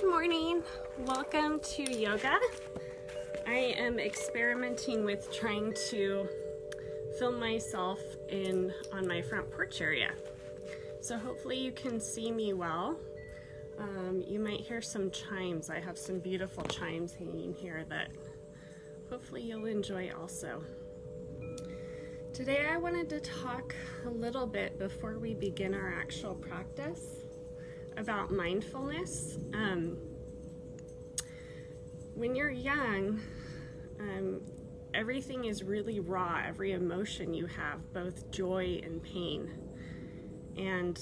Good morning. Welcome to yoga. I am experimenting with trying to film myself on my front porch area. So hopefully you can see me well. You might hear some chimes. I have some beautiful chimes hanging here that hopefully you'll enjoy also. Today I wanted to talk a little bit before we begin our actual practice about mindfulness. When you're young, everything is really raw. Every emotion you have, both joy and pain. And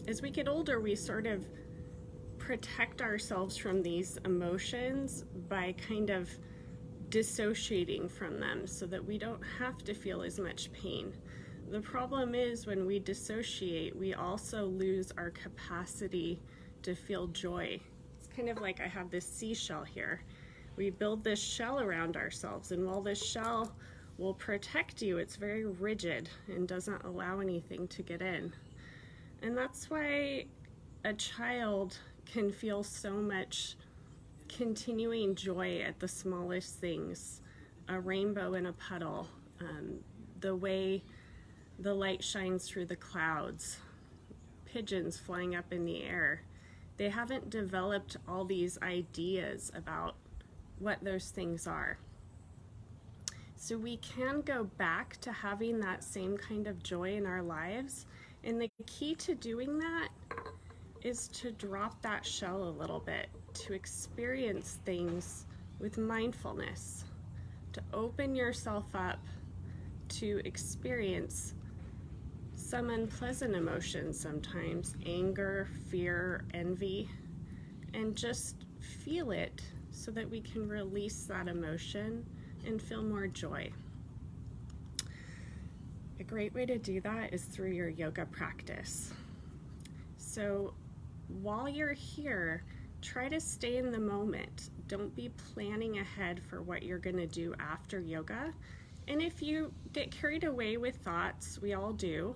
as we get older, we sort of protect ourselves from these emotions by kind of dissociating from them so that we don't have to feel as much pain. The problem is when we dissociate, we also lose our capacity to feel joy. It's kind of like I have this seashell here. We build this shell around ourselves, and while this shell will protect you, it's very rigid and doesn't allow anything to get in. And that's why a child can feel so much continuing joy at the smallest things, a rainbow in a puddle, the way the light shines through the clouds, pigeons flying up in the air. They haven't developed all these ideas about what those things are. So we can go back to having that same kind of joy in our lives. And the key to doing that is to drop that shell a little bit, to experience things with mindfulness, to open yourself up to experience some unpleasant emotions sometimes, anger, fear, envy, and just feel it so that we can release that emotion and feel more joy. A great way to do that is through your yoga practice. So while you're here, try to stay in the moment. Don't be planning ahead for what you're going to do after yoga. And if you get carried away with thoughts, we all do,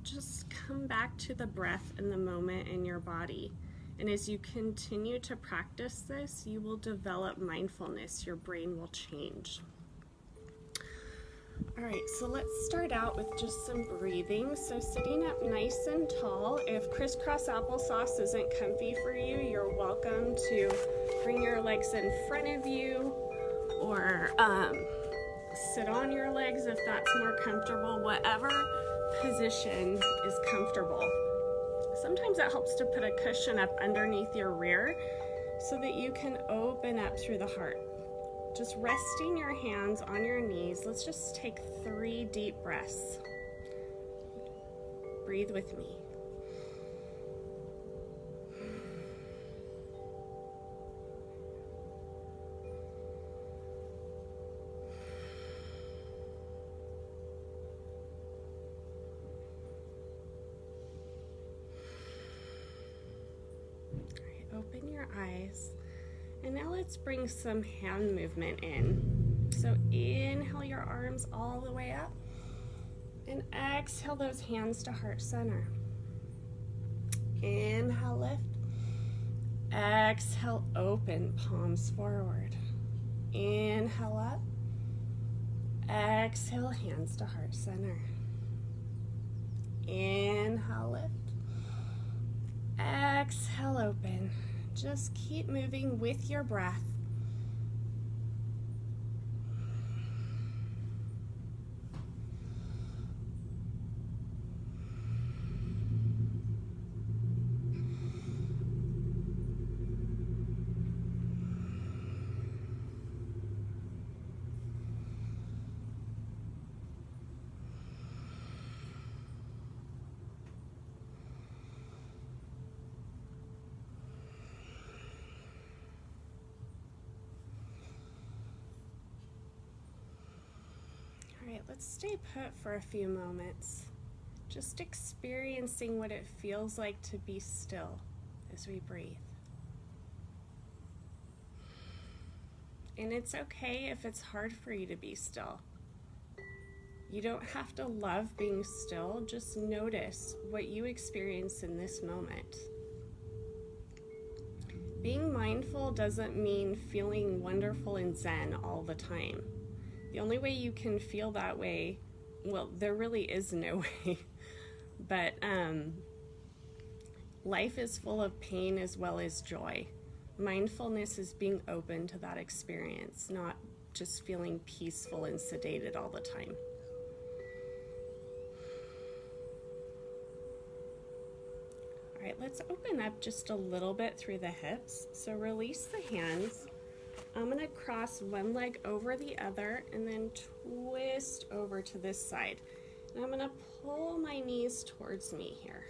just come back to the breath and the moment in your body. And as you continue to practice this, you will develop mindfulness. Your brain will change. All right, so let's start out with just some breathing. So sitting up nice and tall. If crisscross applesauce isn't comfy for you, you're welcome to bring your legs in front of you, or sit on your legs if that's more comfortable. Whatever position is comfortable. Sometimes it helps to put a cushion up underneath your rear so that you can open up through the heart. Just resting your hands on your knees. Let's just take 3 deep breaths. Breathe with me. Open your eyes, and now let's bring some hand movement in. So inhale your arms all the way up, and exhale those hands to heart center. Inhale, lift. Exhale, open, palms forward. Inhale up. Exhale, hands to heart center. Inhale, lift. Exhale, open. Just keep moving with your breath. All right, let's stay put for a few moments, just experiencing what it feels like to be still as we breathe. And it's okay if it's hard for you to be still. You don't have to love being still, just notice what you experience in this moment. Being mindful doesn't mean feeling wonderful and zen all the time. The only way you can feel that way, well, there really is no way, but life is full of pain as well as joy. Mindfulness is being open to that experience, not just feeling peaceful and sedated all the time. All right, let's open up just a little bit through the hips. So release the hands. I'm gonna cross one leg over the other and then twist over to this side. And I'm gonna pull my knees towards me here.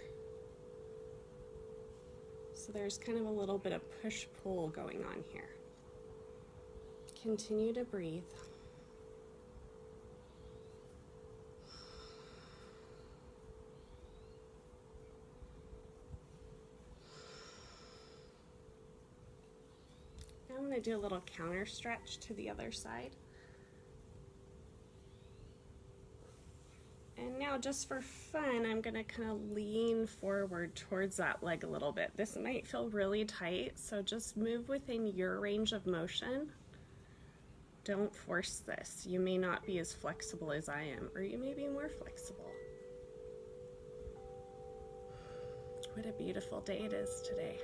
So there's kind of a little bit of push-pull going on here. Continue to breathe. I'm going to do a little counter stretch to the other side. And now just for fun, I'm going to kind of lean forward towards that leg a little bit. This might feel really tight, so just move within your range of motion. Don't force this. You may not be as flexible as I am, or you may be more flexible. What a beautiful day it is today.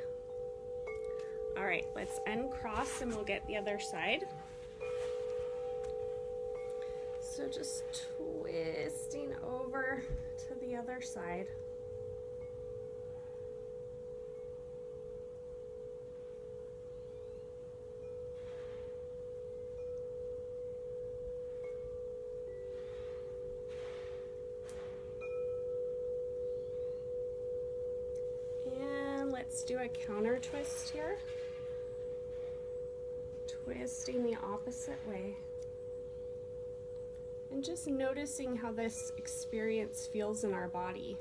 All right, let's uncross and we'll get the other side. So just twisting over to the other side. And let's do a counter twist here. Twisting the opposite way. And just noticing how this experience feels in our body.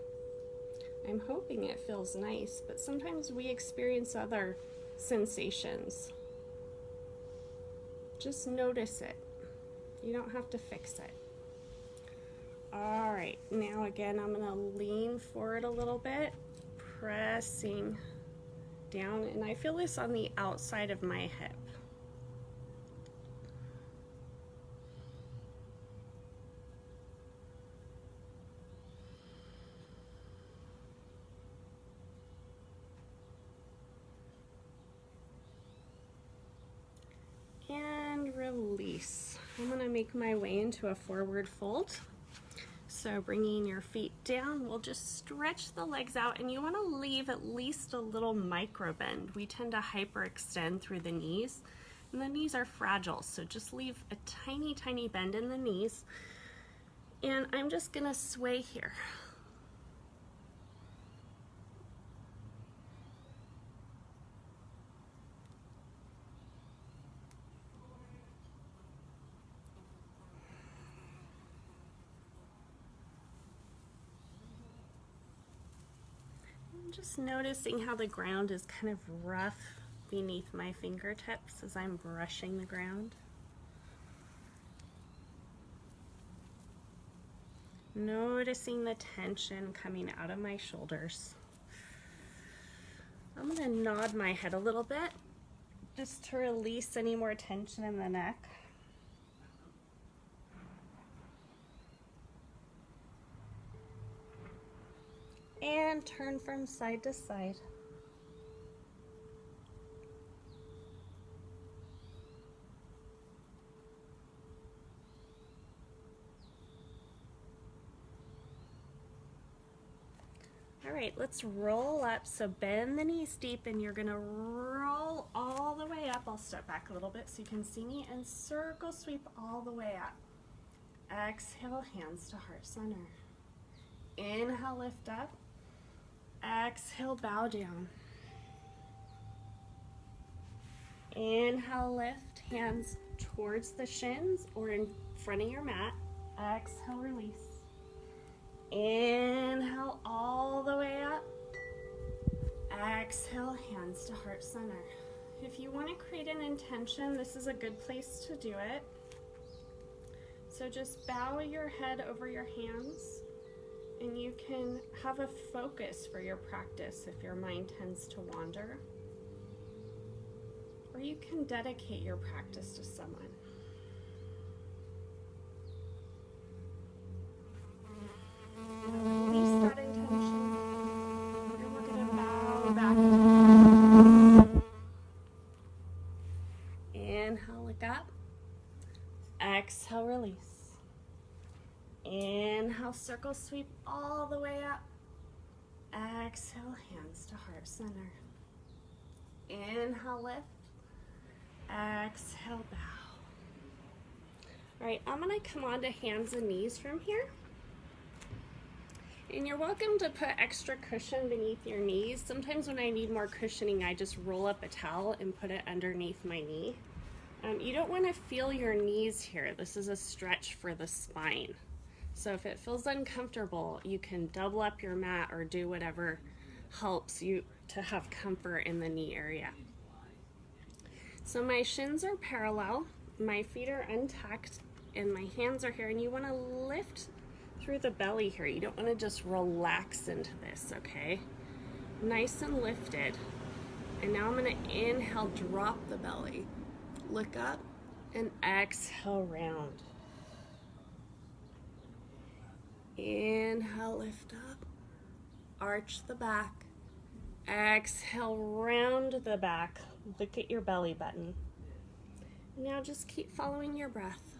I'm hoping it feels nice, but sometimes we experience other sensations. Just notice it. You don't have to fix it. All right, now again, I'm gonna lean forward a little bit, pressing down, and I feel this on the outside of my hip. And release. I'm going to make my way into a forward fold. So bringing your feet down, we'll just stretch the legs out, and you want to leave at least a little micro bend. We tend to hyperextend through the knees, and the knees are fragile, so just leave a tiny, tiny bend in the knees. And I'm just going to sway here. Just noticing how the ground is kind of rough beneath my fingertips as I'm brushing the ground. Noticing the tension coming out of my shoulders. I'm going to nod my head a little bit just to release any more tension in the neck. And turn from side to side. All right, let's roll up. So bend the knees deep, and you're gonna roll all the way up. I'll step back a little bit so you can see me, and circle sweep all the way up. Exhale, hands to heart center. Inhale, lift up. Exhale, bow down. Inhale, lift, hands towards the shins or in front of your mat. Exhale, release. Inhale, all the way up. Exhale, hands to heart center. If you want to create an intention, this is a good place to do it. So just bow your head over your hands. And you can have a focus for your practice if your mind tends to wander. or you can dedicate your practice to someone. Release that intention, and we're going to bow back into it. Inhale, look up. Exhale, release. Inhale, circle sweep all the way up. Exhale, hands to heart center. Inhale, lift. Exhale, bow. All right, I'm gonna come on to hands and knees from here. And you're welcome to put extra cushion beneath your knees. Sometimes when I need more cushioning, I just roll up a towel and put it underneath my knee. You don't wanna feel your knees here. This is a stretch for the spine. So if it feels uncomfortable, you can double up your mat or do whatever helps you to have comfort in the knee area. So my shins are parallel, my feet are untucked, and my hands are here, and you want to lift through the belly here. You don't want to just relax into this, okay? Nice and lifted. And now I'm going to inhale, drop the belly. Look up, and exhale, round. Inhale, lift up, arch the back. Exhale, round the back. Look at your belly button. Now just keep following your breath.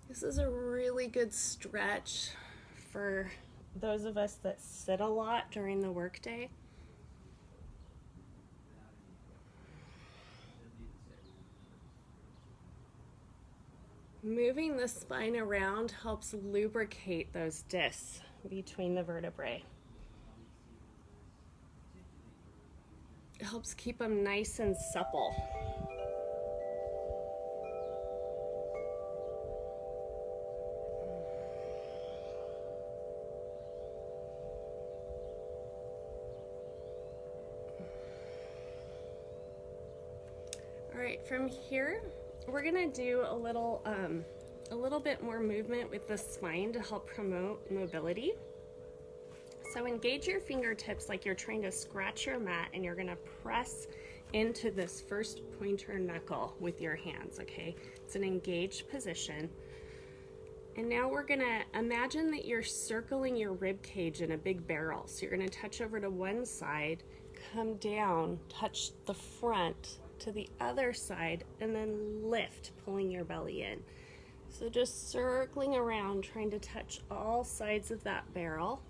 This is a really good stretch for those of us that sit a lot during the workday. Moving the spine around helps lubricate those discs between the vertebrae. It helps keep them nice and supple. All right, from here, we're gonna do a little bit more movement with the spine to help promote mobility. So engage your fingertips like you're trying to scratch your mat, and you're gonna press into this first pointer knuckle with your hands, okay? It's an engaged position. And now we're gonna imagine that you're circling your rib cage in a big barrel. So you're gonna touch over to one side, come down, touch the front to the other side, and then lift, pulling your belly in. So just circling around, trying to touch all sides of that barrel.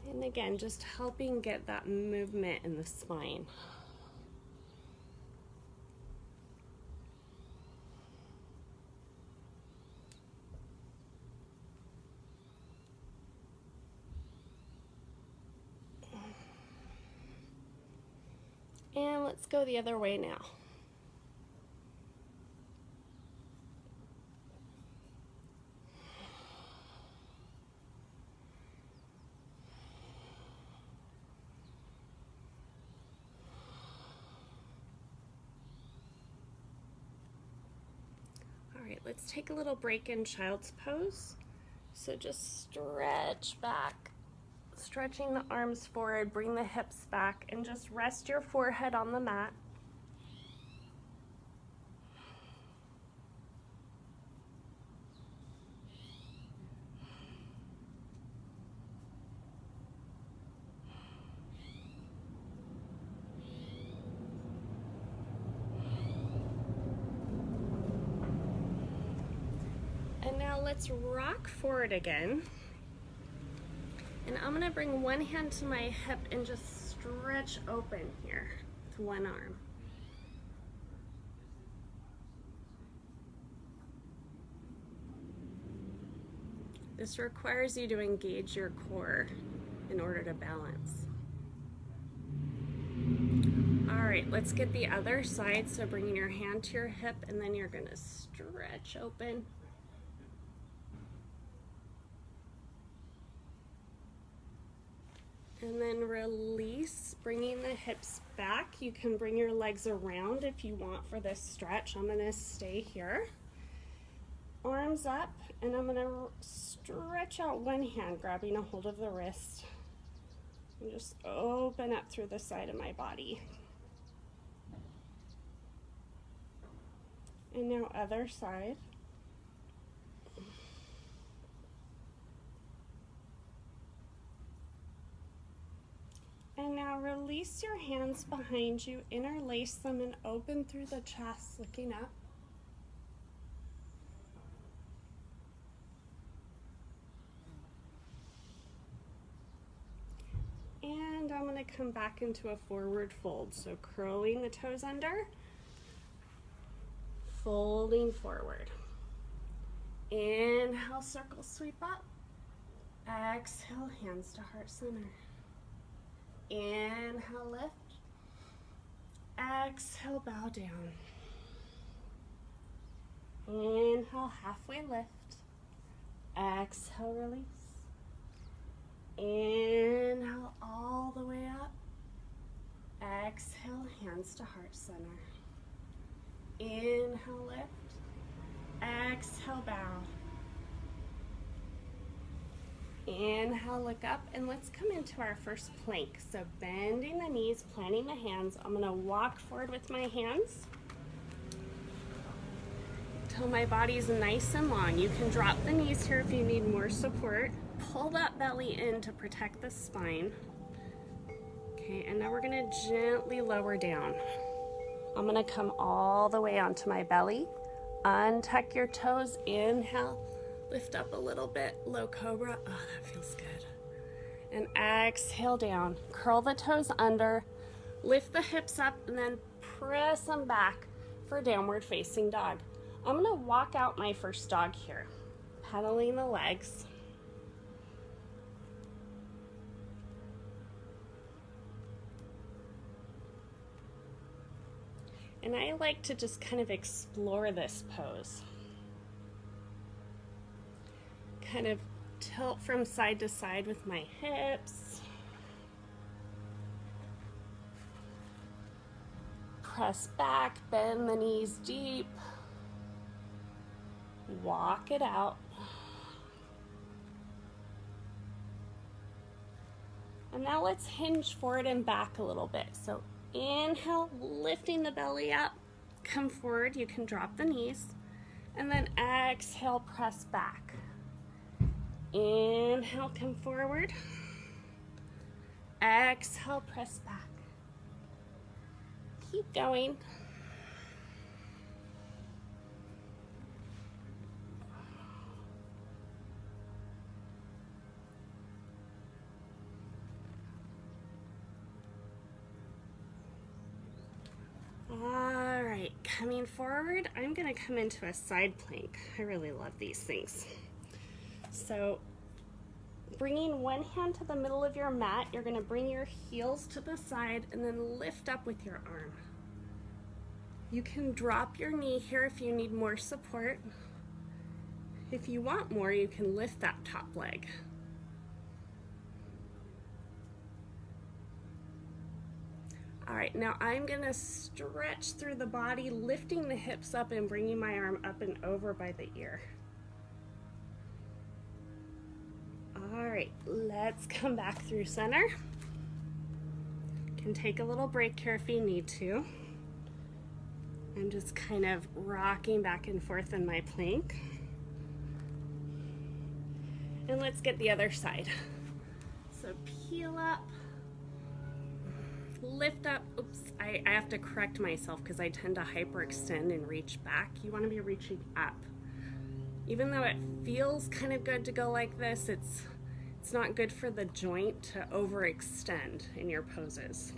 And again, just helping get that movement in the spine. And let's go the other way now. All right, let's take a little break in child's pose. So just stretch back. Stretching the arms forward, bring the hips back, and just rest your forehead on the mat. And now let's rock forward again. And I'm gonna bring one hand to my hip and just stretch open here with one arm. This requires you to engage your core in order to balance. All right, let's get the other side. So bringing your hand to your hip, and then you're gonna stretch open. And then release, bringing the hips back. You can bring your legs around if you want for this stretch. I'm gonna stay here. Arms up, and I'm gonna stretch out one hand, grabbing a hold of the wrist, and just open up through the side of my body. And now other side. And now release your hands behind you, interlace them, and open through the chest, looking up. And I'm going to come back into a forward fold. So curling the toes under, folding forward. Inhale, circle sweep up. Exhale, hands to heart center. Inhale, lift. Exhale, bow down. Inhale, halfway lift. Exhale, release. Inhale all the way up. Exhale, hands to heart center. Inhale, lift. Exhale, bow. Inhale, look up, and let's come into our first plank. So bending the knees, planting the hands. I'm gonna walk forward with my hands till my body's nice and long. You can drop the knees here if you need more support. Pull that belly in to protect the spine. Okay, and now we're gonna gently lower down. I'm gonna come all the way onto my belly. Untuck your toes, inhale, lift up a little bit, low cobra. Oh, that feels good. And exhale down. Curl the toes under, lift the hips up, and then press them back for downward facing dog. I'm gonna walk out my first dog here, pedaling the legs. And I like to just kind of explore this pose. Kind of tilt from side to side with my hips. Press back, bend the knees deep. Walk it out. And now let's hinge forward and back a little bit. So inhale, lifting the belly up, come forward, you can drop the knees, and then exhale, press back. Inhale, come forward, exhale, press back. Keep going. All right, coming forward, I'm gonna come into a side plank. I really love these things. So bringing one hand to the middle of your mat, you're gonna bring your heels to the side and then lift up with your arm. You can drop your knee here if you need more support. If you want more, you can lift that top leg. All right, now I'm gonna stretch through the body, lifting the hips up and bringing my arm up and over by the ear. All right, let's come back through center. You can take a little break here if you need to. I'm just kind of rocking back and forth in my plank. And let's get the other side. So peel up. Lift up. Oops, I have to correct myself because I tend to hyperextend and reach back. You want to be reaching up. Even though it feels kind of good to go like this, it's not good for the joint to overextend in your poses.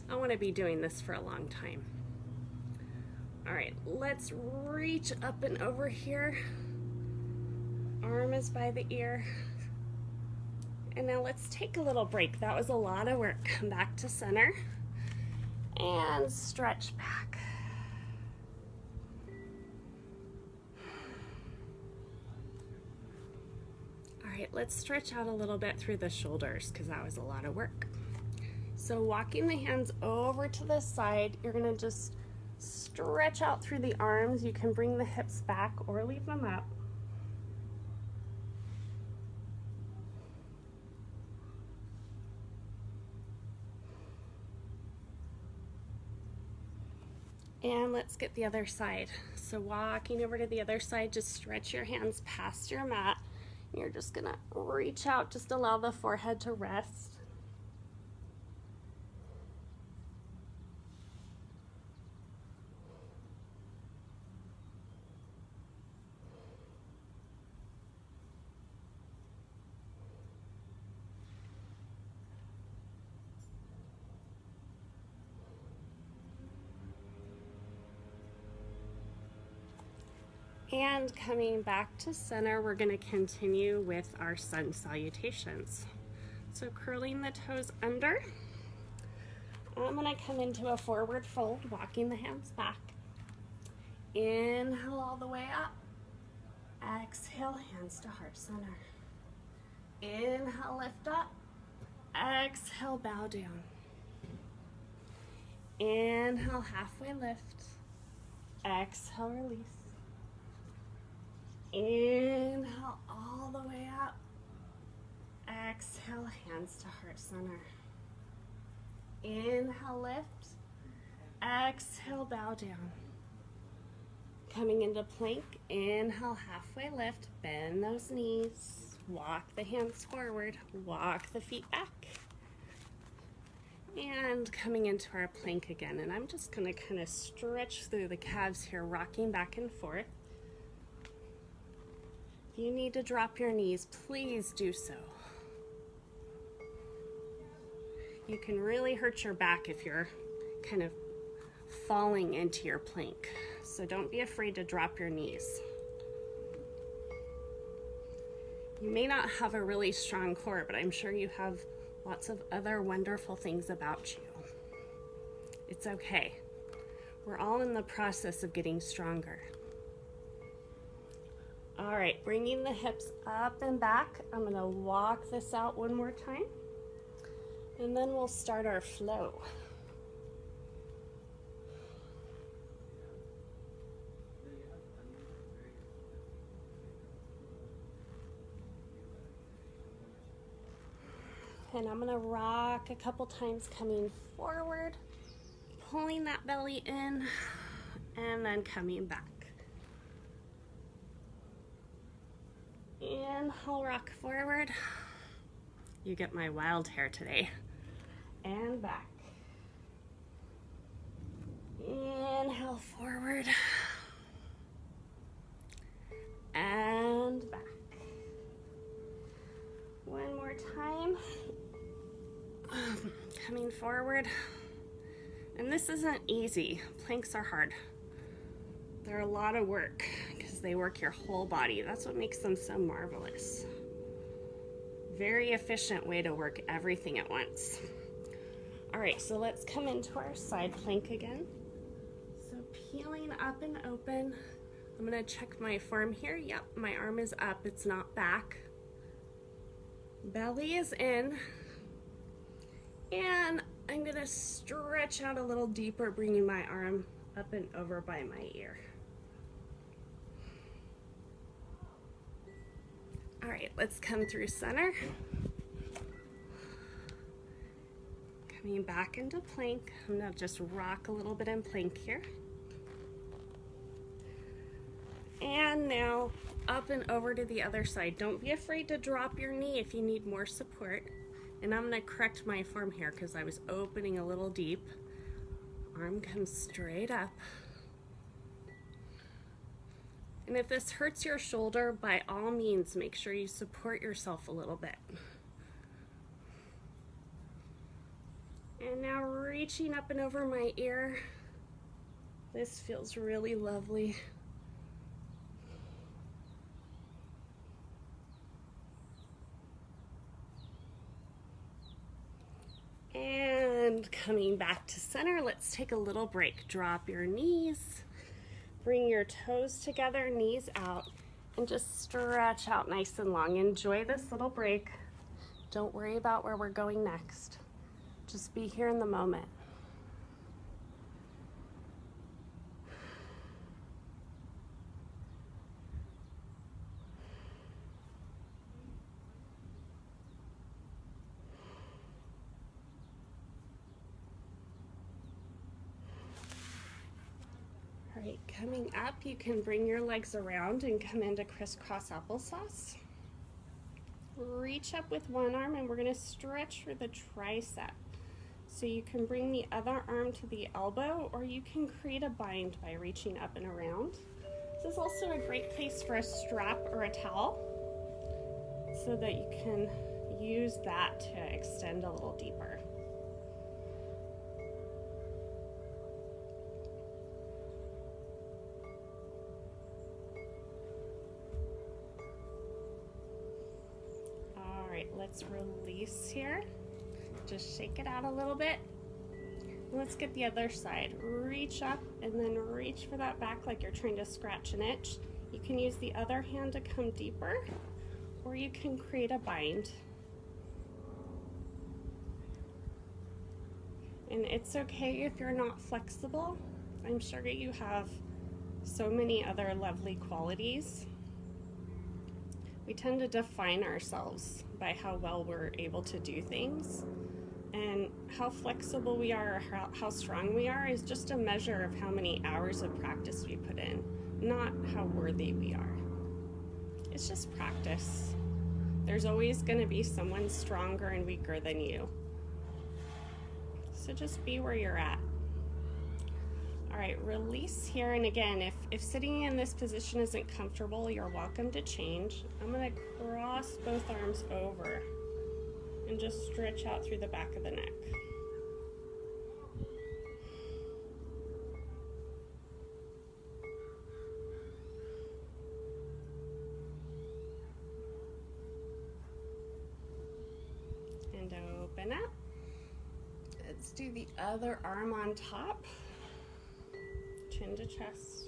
I want to be doing this for a long time. All right, let's reach up and over here. Arm is by the ear. And now let's take a little break. That was a lot of work. Come back to center and stretch back. All right, let's stretch out a little bit through the shoulders because that was a lot of work. So walking the hands over to the side, you're gonna just stretch out through the arms. You can bring the hips back or leave them up. And let's get the other side. So walking over to the other side, just stretch your hands past your mat. You're just gonna reach out, just allow the forehead to rest. And coming back to center, we're going to continue with our sun salutations. So curling the toes under. I'm going to come into a forward fold, walking the hands back. Inhale all the way up. Exhale, hands to heart center. Inhale, lift up. Exhale, bow down. Inhale, halfway lift. Exhale, release. Inhale all the way up. Exhale, hands to heart center. Inhale, lift. Exhale, bow down. Coming into plank, inhale, halfway lift, bend those knees, walk the hands forward, walk the feet back. And coming into our plank again, and I'm just gonna kind of stretch through the calves here, rocking back and forth. If you need to drop your knees, please do so. You can really hurt your back if you're kind of falling into your plank. So don't be afraid to drop your knees. You may not have a really strong core, but I'm sure you have lots of other wonderful things about you. It's okay. We're all in the process of getting stronger. All right, bringing the hips up and back. I'm gonna walk this out one more time, and then we'll start our flow. And I'm gonna rock a couple times, coming forward, pulling that belly in, and then coming back. Inhale, rock forward. You get my wild hair today. And back. Inhale, forward. And back. One more time. Coming forward. And this isn't easy. Planks are hard. They're a lot of work because they work your whole body. That's what makes them so marvelous. Very efficient way to work everything at once. All right, so let's come into our side plank again. So peeling up and open. I'm gonna check my form here. Yep, my arm is up, it's not back. Belly is in. And I'm gonna stretch out a little deeper, bringing my arm up and over by my ear. All right, let's come through center. Coming back into plank. I'm gonna just rock a little bit in plank here. And now up and over to the other side. Don't be afraid to drop your knee if you need more support. And I'm gonna correct my form here because I was opening a little deep. Arm comes straight up. And if this hurts your shoulder, by all means, make sure you support yourself a little bit. And now reaching up and over my ear. This feels really lovely. And coming back to center, let's take a little break. Drop your knees. Bring your toes together, knees out, and just stretch out nice and long. Enjoy this little break. Don't worry about where we're going next. Just be here in the moment. right, coming up, you can bring your legs around and come into crisscross applesauce. Reach up with one arm and we're going to stretch for the tricep. So you can bring the other arm to the elbow, or you can create a bind by reaching up and around. This is also a great place for a strap or a towel so that you can use that to extend a little deeper. All right, let's release here. Just shake it out a little bit. Let's get the other side. Reach up and then reach for that back like you're trying to scratch an itch. You can use the other hand to come deeper, or you can create a bind. And it's okay if you're not flexible. I'm sure that you have so many other lovely qualities. We tend to define ourselves by how well we're able to do things. And how flexible we are, or how strong we are, is just a measure of how many hours of practice we put in, not how worthy we are. It's just practice. There's always going to be someone stronger and weaker than you. So just be where you're at. All right, release here. And again, if sitting in this position isn't comfortable, you're welcome to change. I'm going to cross both arms over and just stretch out through the back of the neck. And open up. Let's do the other arm on top, chin to chest.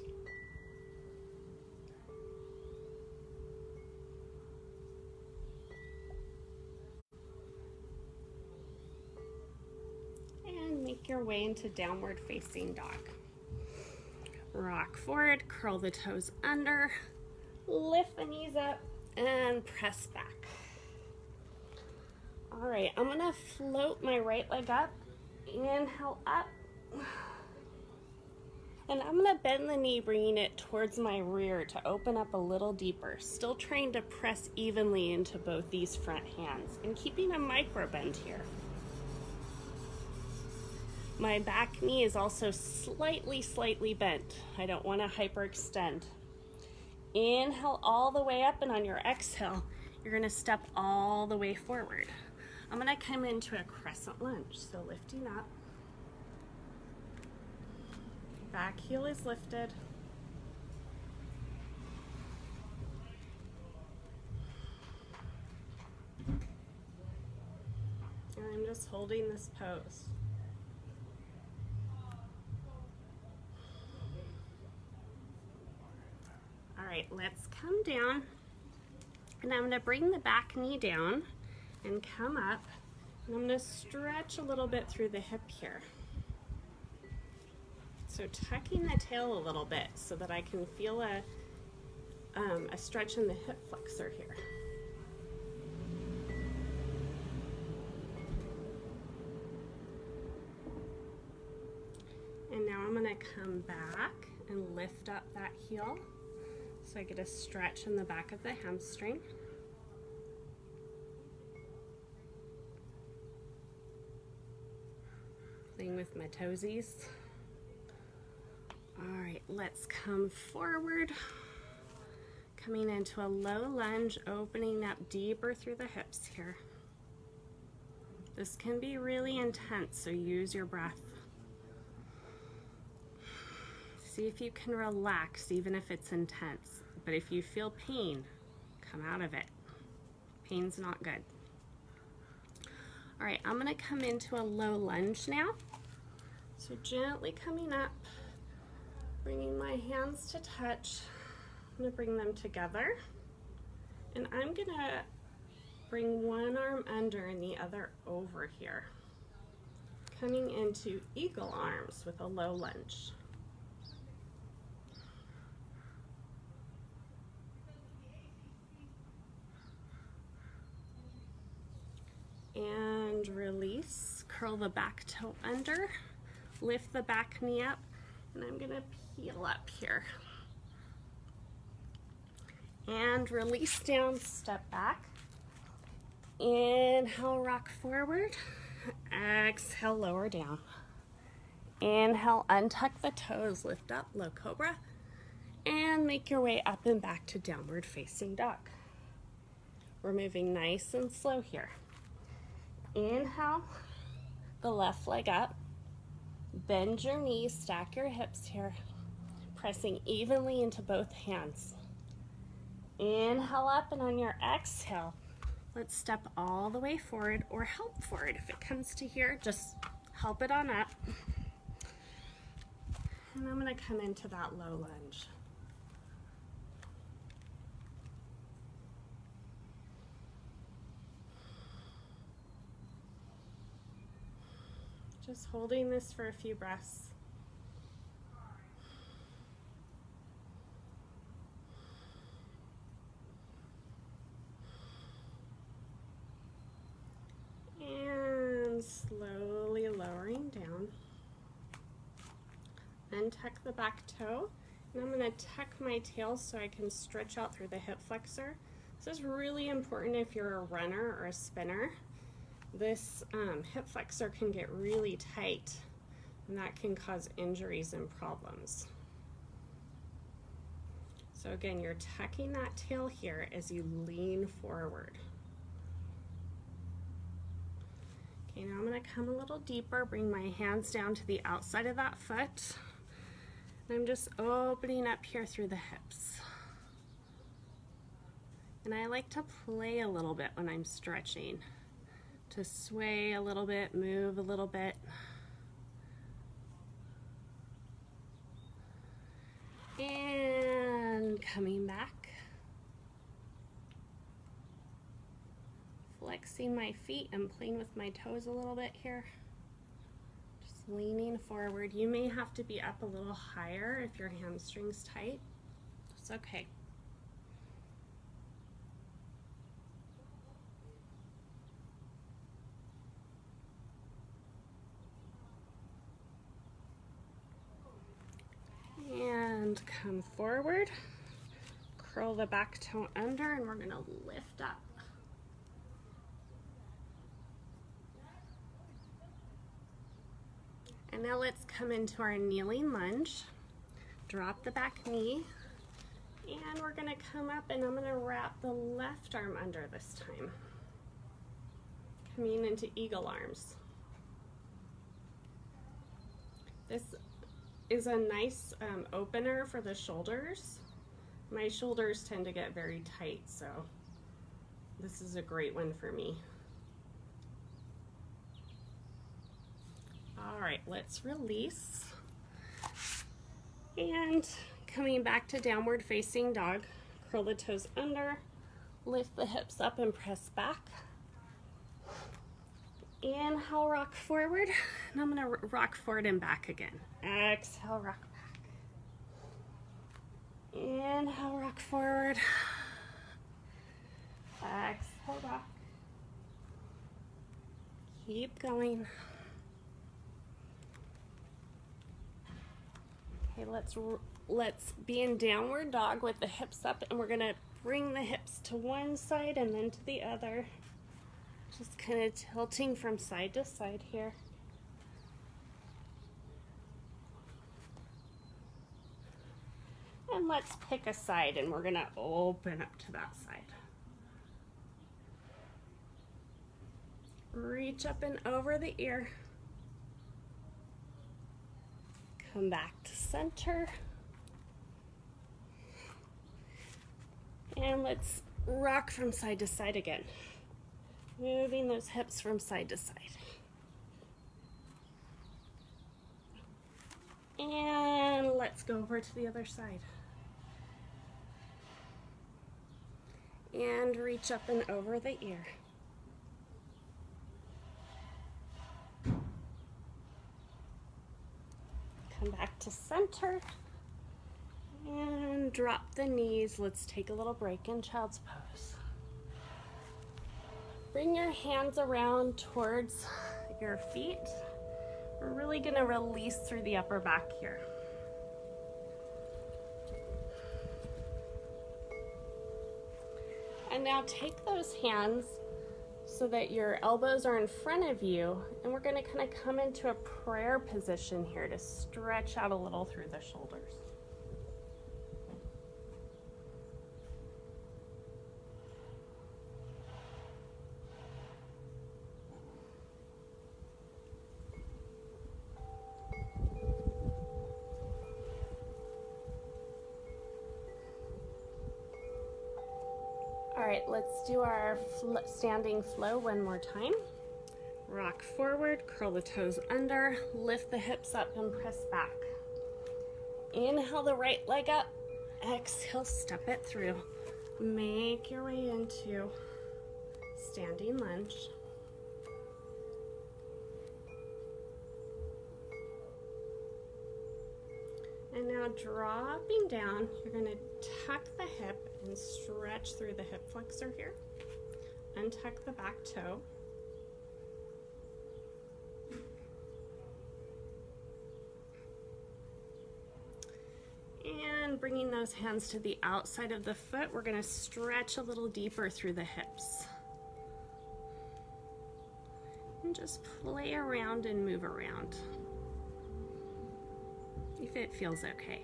Make your way into downward facing dog. Rock forward, curl the toes under, lift the knees up, and press back. All right, I'm gonna float my right leg up, inhale up, and I'm gonna bend the knee, bringing it towards my rear to open up a little deeper, still trying to press evenly into both these front hands and keeping a micro bend here. My back knee is also slightly bent. I don't want to hyperextend. Inhale all the way up, and on your exhale, you're going to step all the way forward. I'm going to come into a crescent lunge, so lifting up. Back heel is lifted. And I'm just holding this pose. All right, let's come down, and I'm gonna bring the back knee down and come up, and I'm gonna stretch a little bit through the hip here. So tucking the tail a little bit so that I can feel a stretch in the hip flexor here. And now I'm gonna come back and lift up that heel. So I get a stretch in the back of the hamstring. Playing with my toesies. All right, let's come forward. Coming into a low lunge, opening up deeper through the hips here. This can be really intense, so use your breath. See if you can relax, even if it's intense. But if you feel pain, come out of it. Pain's not good. All right, I'm gonna come into a low lunge now. So gently coming up, bringing my hands to touch. I'm gonna bring them together. And I'm gonna bring one arm under and the other over here. Coming into eagle arms with a low lunge. And release, curl the back toe under, lift the back knee up, And I'm gonna peel up here. And release down, step back. Inhale, rock forward. Exhale, lower down. Inhale, untuck the toes, lift up, low cobra. And make your way up and back to downward facing dog. We're moving nice and slow here. Inhale, the left leg up. Bend your knees, stack your hips here, pressing evenly into both hands. Inhale up, and on your exhale, let's step all the way forward or help forward. If it comes to here, just help it on up. And I'm gonna come into that low lunge. Just holding this for a few breaths. And slowly lowering down. Then tuck the back toe. And I'm going to tuck my tail so I can stretch out through the hip flexor. This is really important if you're a runner or a spinner. This hip flexor can get really tight, and that can cause injuries and problems. So again, you're tucking that tail here as you lean forward. Okay, now I'm going to come a little deeper, bring my hands down to the outside of that foot. And I'm just opening up here through the hips. And I like to play a little bit when I'm stretching, to sway a little bit, move a little bit. And coming back. Flexing my feet and playing with my toes a little bit here. Just leaning forward. You may have to be up a little higher if your hamstring's tight. It's okay. And come forward, curl the back toe under, and we're going to lift up. And now let's come into our kneeling lunge. Drop the back knee, and we're going to come up, and I'm going to wrap the left arm under this time. Coming into eagle arms. This is a nice opener for the shoulders. My shoulders tend to get very tight, so this is a great one for me. All right, let's release. And coming back to downward facing dog, curl the toes under, lift the hips up and press back. Inhale, rock forward, and I'm gonna rock forward and back again. Exhale, rock back. Inhale, rock forward. Exhale, rock. Keep going. Okay, let's be in downward dog with the hips up, and we're gonna bring the hips to one side and then to the other. Just kind of tilting from side to side here. And let's pick a side, and we're gonna open up to that side. Reach up and over the ear. Come back to center. And let's rock from side to side again. Moving those hips from side to side. And let's go over to the other side. And reach up and over the ear. Come back to center. And drop the knees. Let's take a little break in child's pose. Bring your hands around towards your feet. We're really gonna release through the upper back here. And now take those hands so that your elbows are in front of you, and we're going to kind of come into a prayer position here to stretch out a little through the shoulders. All right, let's do our standing flow one more time. Rock forward, curl the toes under, lift the hips up and press back. Inhale the right leg up, exhale, step it through. Make your way into standing lunge. And now dropping down, you're going to tuck the hip and stretch through the hip flexor here. Untuck the back toe. And bringing those hands to the outside of the foot, we're going to stretch a little deeper through the hips. And just play around and move around, if it feels okay.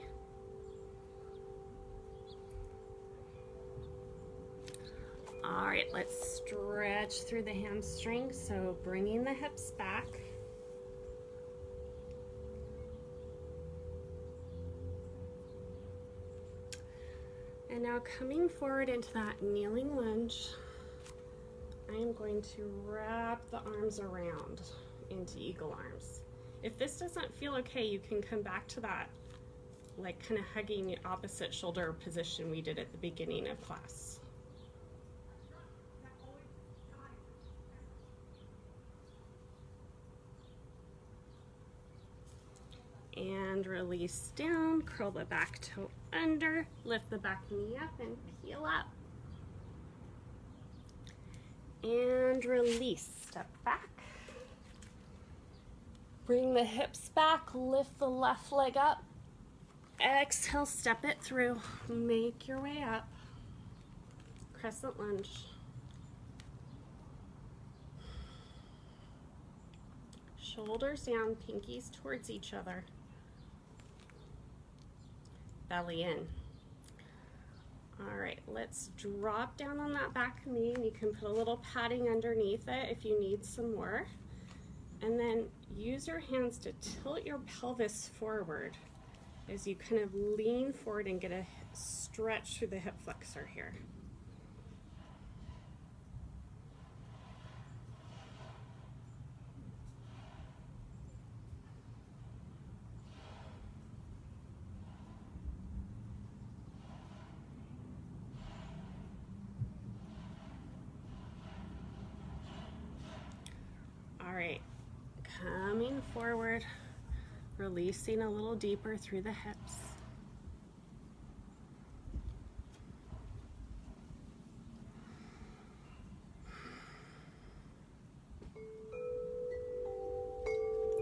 All right, let's stretch through the hamstrings. So bringing the hips back. And now coming forward into that kneeling lunge, I am going to wrap the arms around into eagle arms. If this doesn't feel okay, you can come back to that, like kind of hugging the opposite shoulder position we did at the beginning of class. And release down, curl the back toe under, lift the back knee up and peel up. And release, step back. Bring the hips back, lift the left leg up. Exhale, step it through, make your way up. Crescent lunge. Shoulders down, pinkies towards each other. Belly in. All right, let's drop down on that back knee, and you can put a little padding underneath it if you need some more. And then use your hands to tilt your pelvis forward as you kind of lean forward and get a stretch through the hip flexor here. All right, coming forward, releasing a little deeper through the hips.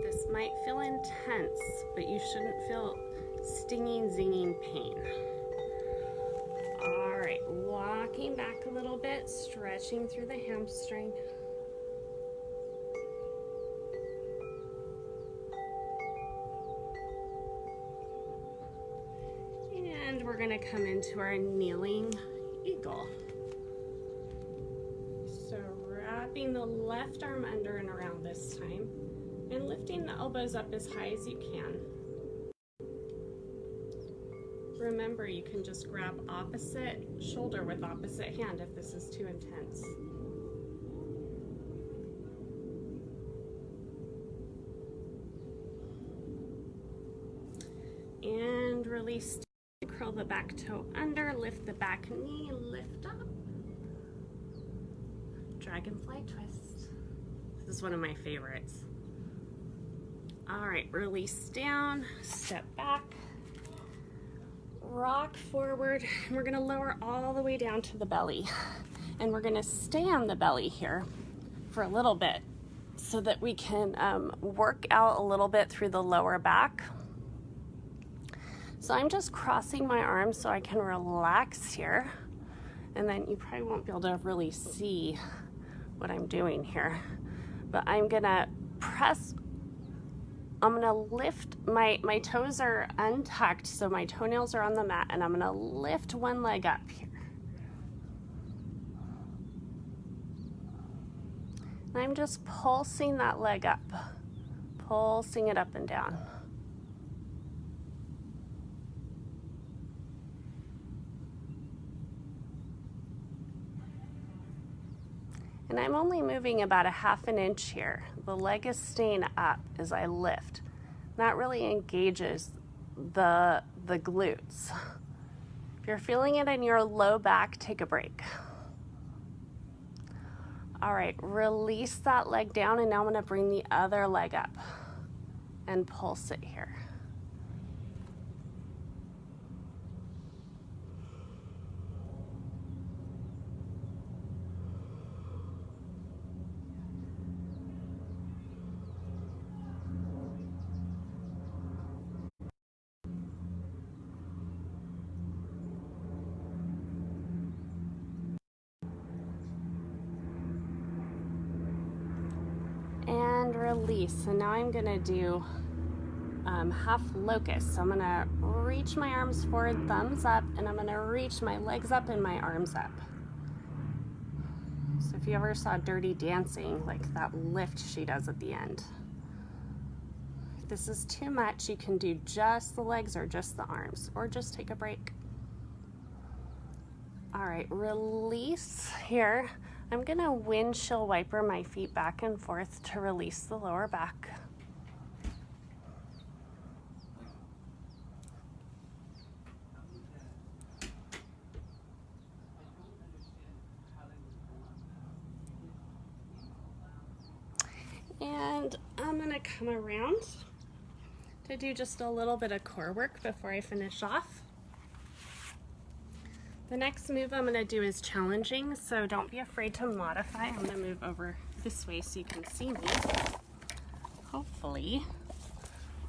This might feel intense, but you shouldn't feel stinging, zinging pain. All right, walking back a little bit, stretching through the hamstring. And we're gonna come into our kneeling eagle. So wrapping the left arm under and around this time, and lifting the elbows up as high as you can. Remember, you can just grab opposite shoulder with opposite hand if this is too intense. And release. Curl the back toe under, lift the back knee, lift up. Dragonfly twist. This is one of my favorites. All right, release down, step back, rock forward, and we're gonna lower all the way down to the belly. And we're gonna stay on the belly here for a little bit so that we can work out a little bit through the lower back. So I'm just crossing my arms so I can relax here. And then you probably won't be able to really see what I'm doing here, but I'm gonna press, I'm gonna lift, my toes are untucked, so my toenails are on the mat, and I'm gonna lift one leg up here. And I'm just pulsing that leg up, pulsing it up and down. And I'm only moving about 1/2 inch here. The leg is staying up as I lift. That really engages the glutes. If you're feeling it in your low back, take a break. All right, release that leg down, and now I'm gonna bring the other leg up and pulse it here. And release. So now I'm gonna do half locust. So I'm gonna reach my arms forward, thumbs up, and I'm gonna reach my legs up and my arms up. So if you ever saw Dirty Dancing, like that lift she does at the end. If this is too much, you can do just the legs or just the arms, or just take a break. All right, release here. I'm gonna windshield wiper my feet back and forth to release the lower back. And I'm gonna come around to do just a little bit of core work before I finish off. The next move I'm gonna do is challenging, so don't be afraid to modify. I'm gonna move over this way so you can see me. Hopefully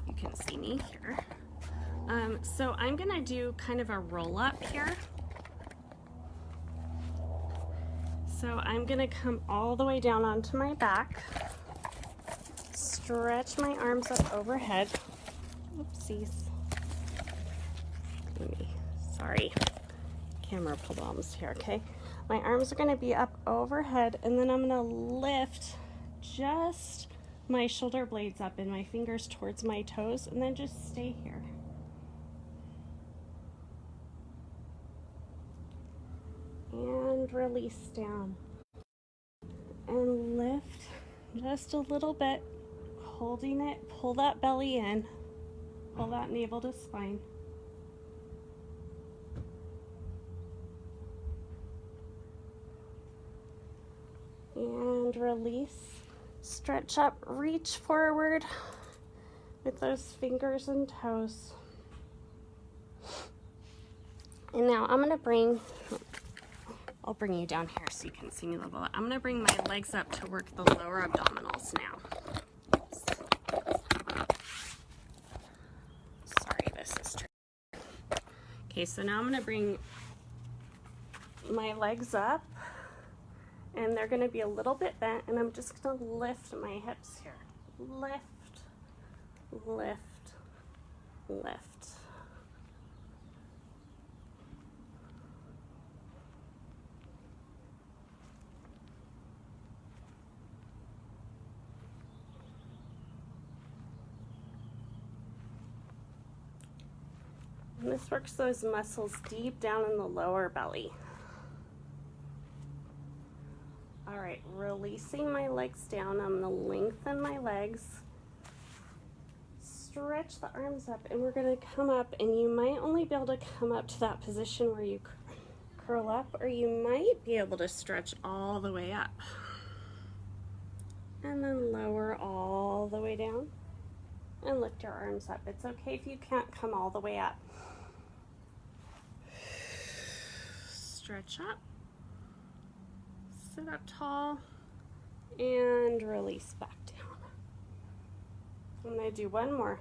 you can see me here. So I'm gonna do kind of a roll up here. So I'm gonna come all the way down onto my back, stretch my arms up overhead. Oopsies. Sorry. Camera problems here, okay? My arms are gonna be up overhead, and then I'm gonna lift just my shoulder blades up and my fingers towards my toes, and then just stay here. And release down. And lift just a little bit, holding it, pull that belly in, pull that navel to spine. And release, stretch up, reach forward with those fingers and toes. And now I'm gonna I'll bring you down here so you can see me a little bit. I'm gonna bring my legs up to work the lower abdominals now. Sorry, this is tricky. Okay, so now I'm gonna bring my legs up, and they're gonna be a little bit bent, and I'm just gonna lift my hips here. Lift, lift, lift. And this works those muscles deep down in the lower belly. All right, releasing my legs down, I'm gonna lengthen my legs, stretch the arms up, and we're gonna come up, and you might only be able to come up to that position where you curl up, or you might be able to stretch all the way up. And then lower all the way down and lift your arms up. It's okay if you can't come all the way up. Stretch up, sit up tall, and release back down. I'm gonna do one more.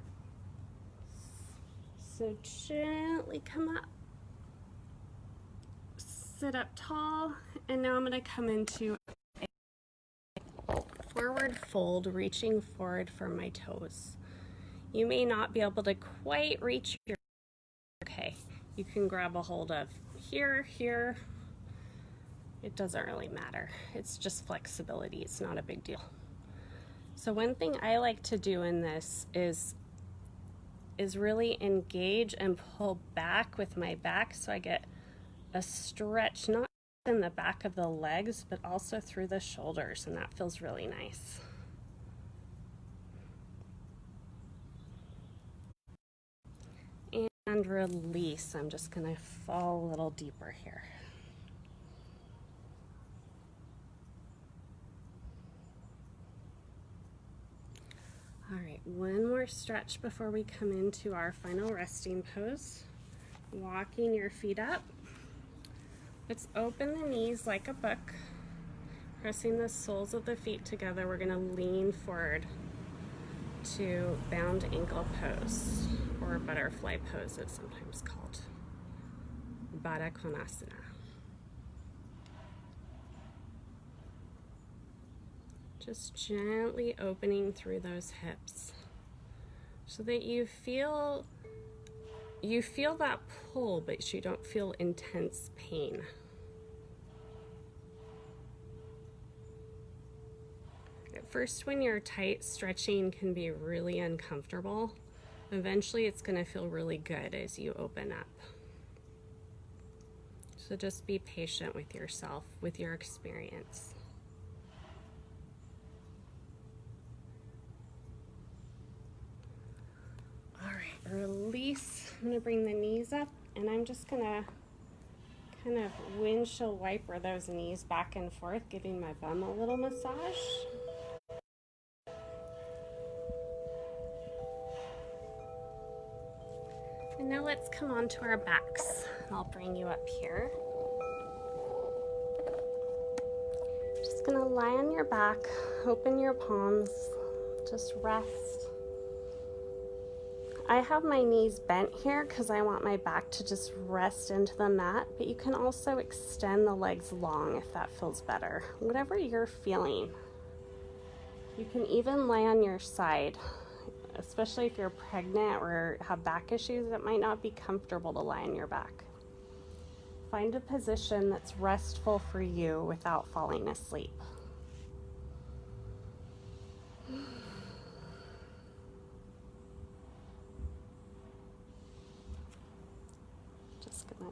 So gently come up, sit up tall, and now I'm going to come into a forward fold, reaching forward for my toes. You may not be able to quite reach your, okay, you can grab a hold of here, here. It doesn't really matter. It's just flexibility. It's not a big deal. So one thing I like to do in this is really engage and pull back with my back so I get a stretch, not in the back of the legs, but also through the shoulders, and that feels really nice. And release. I'm just going to fall a little deeper here. All right, one more stretch before we come into our final resting pose. Walking your feet up. Let's open the knees like a book. Pressing the soles of the feet together, we're going to lean forward to bound ankle pose, or butterfly pose it's sometimes called. Baddha Konasana. Just gently opening through those hips so that you feel that pull, but you don't feel intense pain. At first, when you're tight, stretching can be really uncomfortable. Eventually, it's going to feel really good as you open up. So just be patient with yourself, with your experience. All right, release. I'm going to bring the knees up, and I'm just going to kind of windshield wiper those knees back and forth, giving my bum a little massage. And now let's come on to our backs. I'll bring you up here. Just gonna lie on your back, open your palms, just rest. I have my knees bent here because I want my back to just rest into the mat, but you can also extend the legs long if that feels better. Whatever you're feeling. You can even lie on your side. Especially if you're pregnant or have back issues, it might not be comfortable to lie on your back. Find a position that's restful for you without falling asleep. Just gonna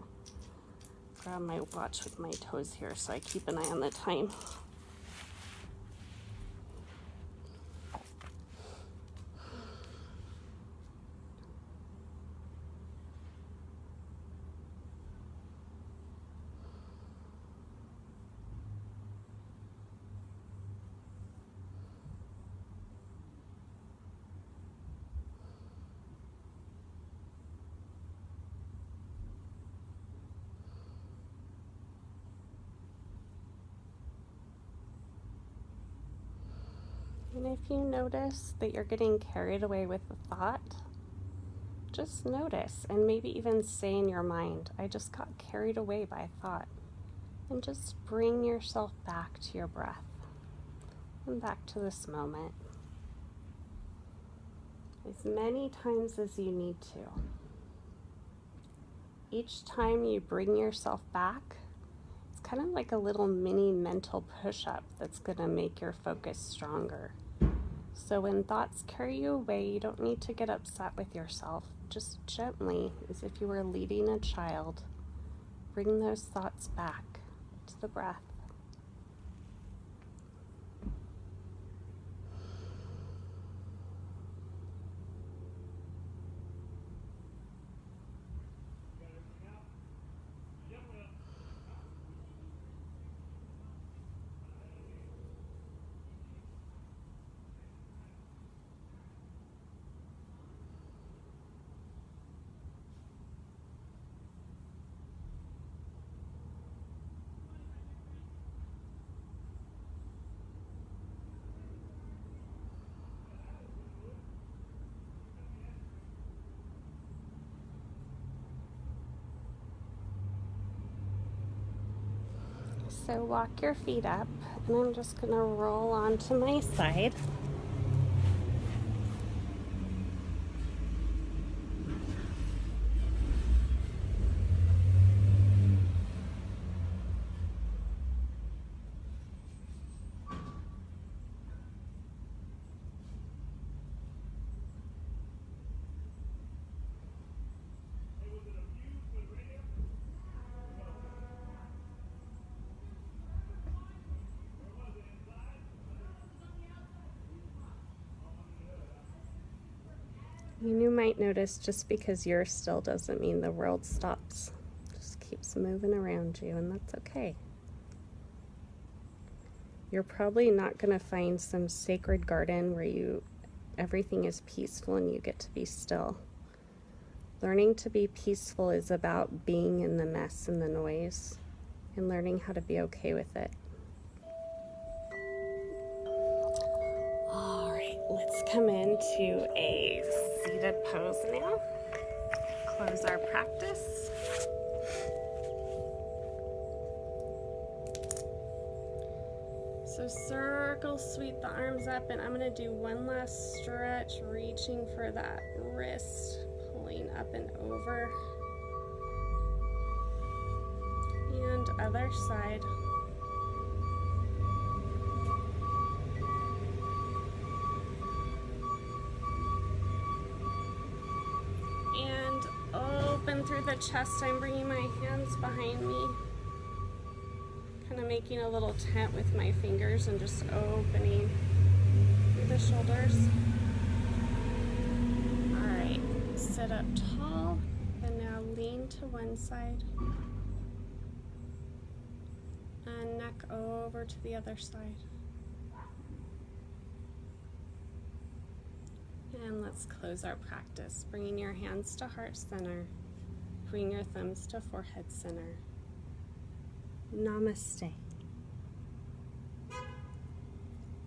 grab my watch with my toes here so I keep an eye on the time. And if you notice that you're getting carried away with a thought, just notice and maybe even say in your mind, I just got carried away by a thought. And just bring yourself back to your breath and back to this moment as many times as you need to. Each time you bring yourself back, it's kind of like a little mini mental push-up that's going to make your focus stronger. So when thoughts carry you away, you don't need to get upset with yourself. Just gently, as if you were leading a child, bring those thoughts back to the breath. So walk your feet up, and I'm just going to roll onto my side. And you might notice just because you're still doesn't mean the world stops. Just keeps moving around you, and that's okay. You're probably not going to find some sacred garden where everything is peaceful and you get to be still. Learning to be peaceful is about being in the mess and the noise and learning how to be okay with it. All right, let's come into a seated pose now. Close our practice. So circle, sweep the arms up, and I'm going to do one last stretch, reaching for that wrist, pulling up and over. And other side. And open through the chest. I'm bringing my hands behind me. Kind of making a little tent with my fingers and just opening through the shoulders. All right, sit up tall and now lean to one side and neck over to the other side. And let's close our practice, bringing your hands to heart center, bring your thumbs to forehead center. Namaste.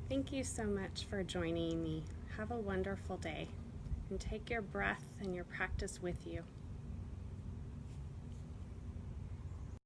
Thank you so much for joining me. Have a wonderful day, and take your breath and your practice with you.